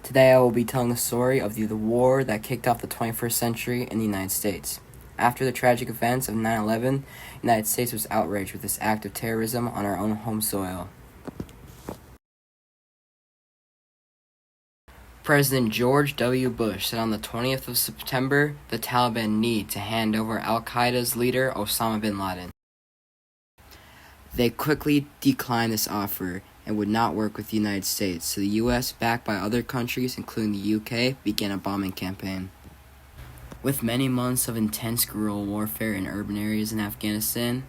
Today I will be telling the story of the war that kicked off the 21st century in the United States. After the tragic events of 9/11, the United States was outraged with this act of terrorism on our own home soil. President George W. Bush said on the 20th of September the Taliban need to hand over al-Qaeda's leader Osama bin Laden. They quickly declined this offer and would not work with the United States, so the U.S., backed by other countries, including the U.K., began a bombing campaign. With many months of intense guerrilla warfare in urban areas in Afghanistan,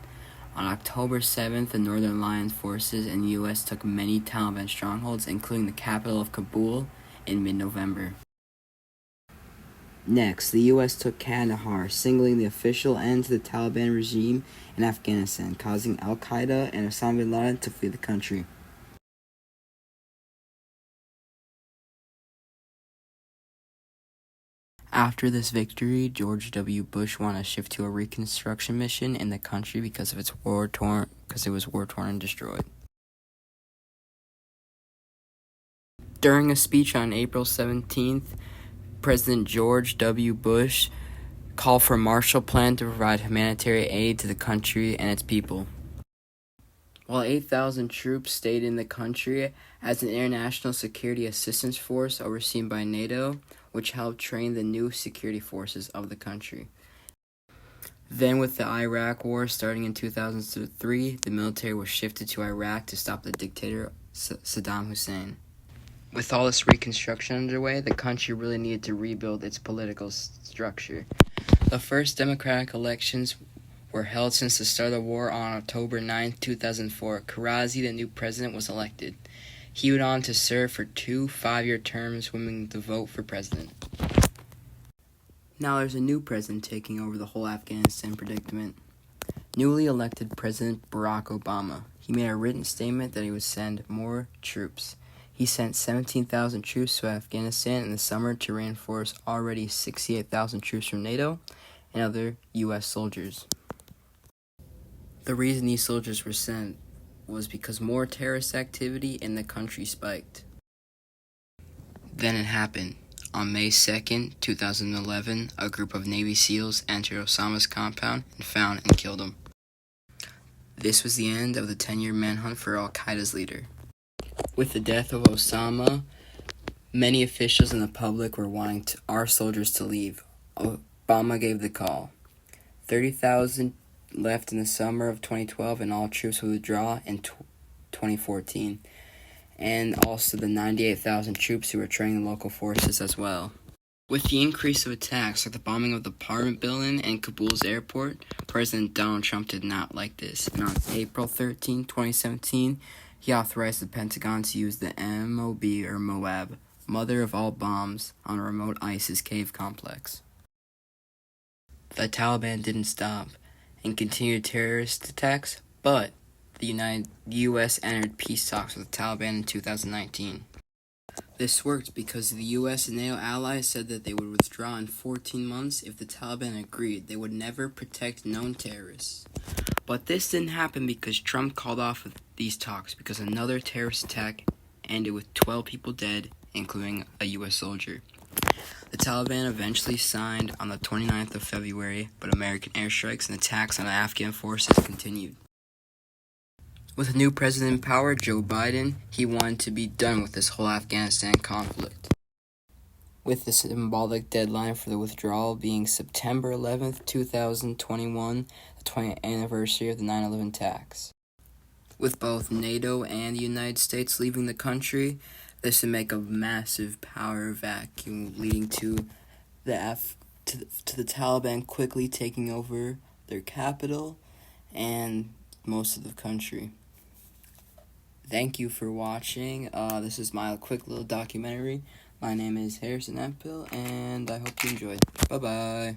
on October 7th, the Northern Alliance forces and the U.S. took many Taliban strongholds, including the capital of Kabul, in mid-November. Next, the U.S. took Kandahar, signaling the official end to the Taliban regime in Afghanistan, causing al-Qaeda and Osama bin Laden to flee the country. After this victory, George W. Bush wanted to shift to a reconstruction mission in the country because it was war-torn and destroyed. During a speech on April 17th, President George W. Bush called for a Marshall Plan to provide humanitarian aid to the country and its people. While 8,000 troops stayed in the country as an international security assistance force overseen by NATO, which helped train the new security forces of the country. Then, with the Iraq War starting in 2003, the military was shifted to Iraq to stop the dictator Saddam Hussein. With all this reconstruction underway, the country really needed to rebuild its political structure. The first democratic elections were held since the start of the war on October 9, 2004. Karazi, the new president, was elected. He went on to serve for 2 5-year terms, winning the vote for president. Now there's a new president taking over the whole Afghanistan predicament. Newly elected President Barack Obama. He made a written statement that he would send more troops. He sent 17,000 troops to Afghanistan in the summer to reinforce already 68,000 troops from NATO and other U.S. soldiers. The reason these soldiers were sent was because more terrorist activity in the country spiked. Then it happened. On May 2nd, 2011, a group of Navy SEALs entered Osama's compound and found and killed him. This was the end of the 10-year manhunt for al-Qaeda's leader. With the death of Osama, many officials and the public were wanting our soldiers to leave. Obama gave the call. 30,000 left in the summer of 2012, and all troops would withdraw in 2014. And also the 98,000 troops who were training the local forces as well. With the increase of attacks like the bombing of the Parliament building and Kabul's airport, President Donald Trump did not like this. And on April 13, 2017, he authorized the Pentagon to use the MOB, or Moab, mother of all bombs, on a remote ISIS cave complex. The Taliban didn't stop and continued terrorist attacks, but the U.S. entered peace talks with the Taliban in 2019. This worked because the U.S. and NATO allies said that they would withdraw in 14 months if the Taliban agreed they would never protect known terrorists. But this didn't happen because Trump called off these talks because another terrorist attack ended with 12 people dead, including a U.S. soldier. The Taliban eventually signed on the 29th of February, but American airstrikes and attacks on the Afghan forces continued. With a new president in power, Joe Biden, he wanted to be done with this whole Afghanistan conflict, with the symbolic deadline for the withdrawal being September 11th, 2021, the 20th anniversary of the 9/11 attacks. With both NATO and the United States leaving the country, this would make a massive power vacuum, leading to the Taliban quickly taking over their capital and most of the country. Thank you for watching. This is my quick little documentary. My name is Harrison Empel, and I hope you enjoyed. Bye-bye.